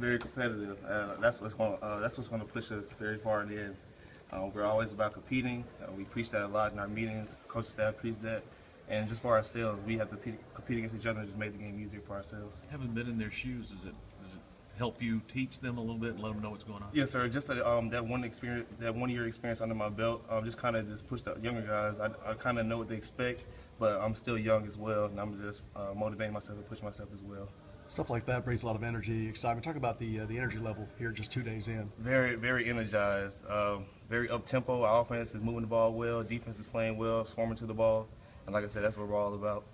Very competitive. That's what's going to push us very far in the end. We're always about competing. We preach that a lot in our meetings. Coach staff preach that. And just for ourselves, we have to compete against each other and just make the game easier for ourselves. Having been in their shoes, does it help you teach them a little bit and let them know what's going on? Yes, sir. Just that 1 year experience under my belt, just kind of just push the younger guys. I kind of know what they expect, but I'm still young as well, and I'm just motivating myself and pushing myself as well. Stuff like that brings a lot of energy, excitement. Talk about the energy level here just 2 days in. Very, very energized. Very up-tempo. Our offense is moving the ball well. Defense is playing well, swarming to the ball. And like I said, that's what we're all about.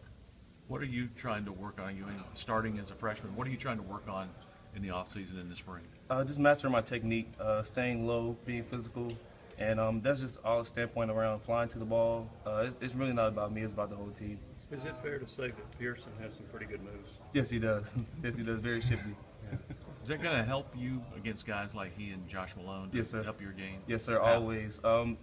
What are you trying to work on? Starting as a freshman, what are you trying to work on in the offseason in the spring? Just mastering my technique, staying low, being physical. And that's just all a standpoint around flying to the ball. It's really not about me. It's about the whole team. Is it fair to say that Pearson has some pretty good moves? Yes, he does. Yes, he does. Very shifty. Yeah. Is that going to help you against guys like he and Josh Malone to yes, sir. Up your game? Yes, sir, always.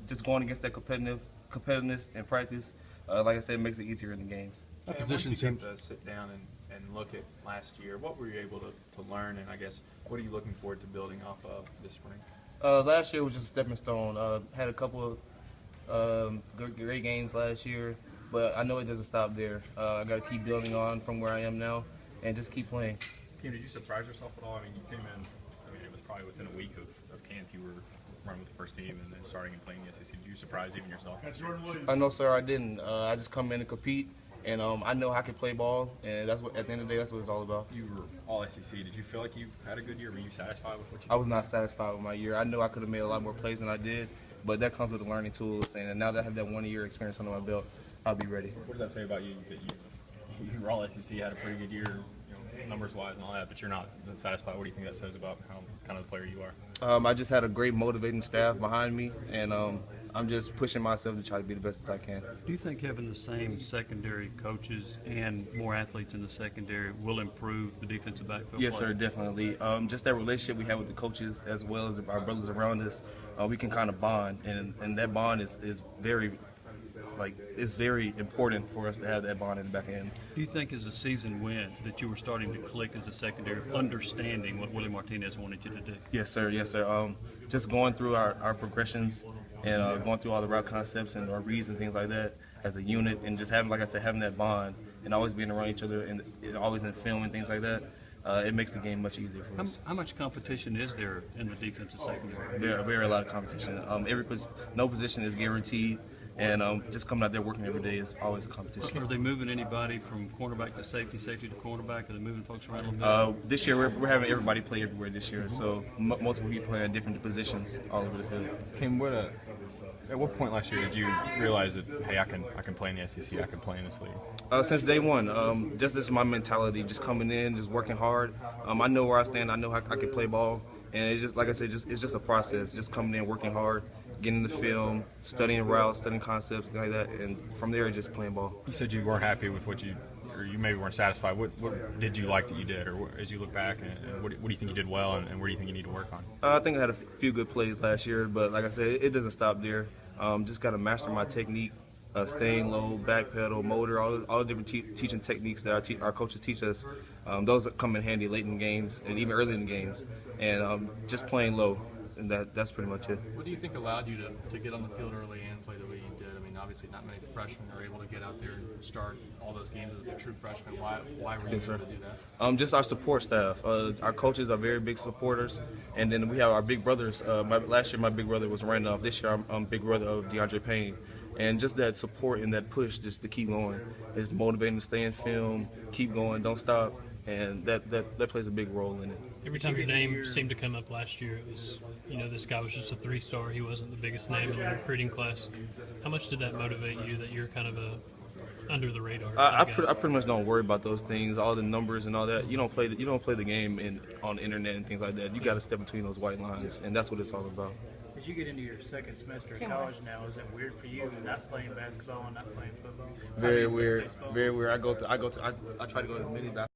Just going against that competitiveness in practice, like I said, makes it easier in the games. That position seems to sit down and look at last year. What were you able to learn, and I guess what are you looking forward to building off of this spring? Last year was just a stepping stone. Had a couple of great games last year, but I know it doesn't stop there. I got to keep building on from where I am now and just keep playing. Kim, did you surprise yourself at all? I mean, you came in, it was probably within a week of camp you were running with the first team and then starting and playing the SEC. Did you surprise even yourself? No, sir, I didn't. I just come in and compete, and I know I can play ball, and that's what, at the end of the day, that's what it's all about. You were all SEC. Did you feel like you had a good year? Were you satisfied with what you did? I was not satisfied with my year. I know I could have made a lot more plays than I did, but that comes with the learning tools, and now that I have that 1 year experience under my belt, I'll be ready. What does that say about you, that you were all SEC, had a pretty good year, numbers-wise and all that, but you're not satisfied? What do you think that says about how kind of the player you are? I just had a great motivating staff behind me, and I'm just pushing myself to try to be the best as I can. Do you think having the same secondary coaches and more athletes in the secondary will improve the defensive backfield? Yes, sir, definitely. Just that relationship we have with the coaches as well as our brothers around us, we can kind of bond, and that bond is very it's very important for us to have that bond in the back end. Do you think as the season went that you were starting to click as a secondary, understanding what Willie Martinez wanted you to do? Yes, sir. Yes, sir. Just going through our progressions and going through all the route concepts and our reads and things like that as a unit, and just having, like I said, having that bond and always being around each other and always in film and things like that, it makes the game much easier for us. How much competition is there in the defensive secondary? Very a lot of competition. No position is guaranteed. And just coming out there working every day is always a competition. Are they moving anybody from cornerback to safety, safety to cornerback? Are they moving folks around a little bit? This year we're having everybody play everywhere this year, so multiple people playing different positions all over the field. Kim, at what point last year did you realize that, hey, I can play in the SEC, I can play in this league? Since day one. Just this is my mentality, just coming in, just working hard. I know where I stand, I know I can play ball, and it's just, like I said, it's just a process, just coming in, working hard, getting the film, studying routes, studying concepts, things like that, and from there, just playing ball. You said you weren't happy with what you maybe weren't satisfied. What did you like that you did, or as you look back, and what do you think you did well, and where do you think you need to work on? I think I had a few good plays last year, but like I said, it doesn't stop there. Just got to master my technique, staying low, back pedal, motor, all the different teaching techniques that our coaches teach us. Those come in handy late in games and even early in games, and just playing low. And that's pretty much it. What do you think allowed you to get on the field early and play the way you did? I mean, obviously not many freshmen are able to get out there and start all those games as a true freshman. Why were you able to do that? Just our support staff. Our coaches are very big supporters, and then we have our big brothers. Last year my big brother was Randolph. This year I'm big brother of DeAndre Payne. And just that support and that push just to keep going is motivating to stay in film, keep going, don't stop, and that plays a big role in it. Every time your name seemed to come up last year, it was, this guy was just a 3-star. He wasn't the biggest name in the recruiting class. How much did that motivate you that you're kind of under the radar? I pretty much don't worry about those things, all the numbers and all that. You don't play the game on the internet and things like that. You got to step between those white lines, and that's what it's all about. As you get into your second semester of college now, is it weird for you not playing basketball and not playing football? Very weird. Very weird. I try to go to as many basketball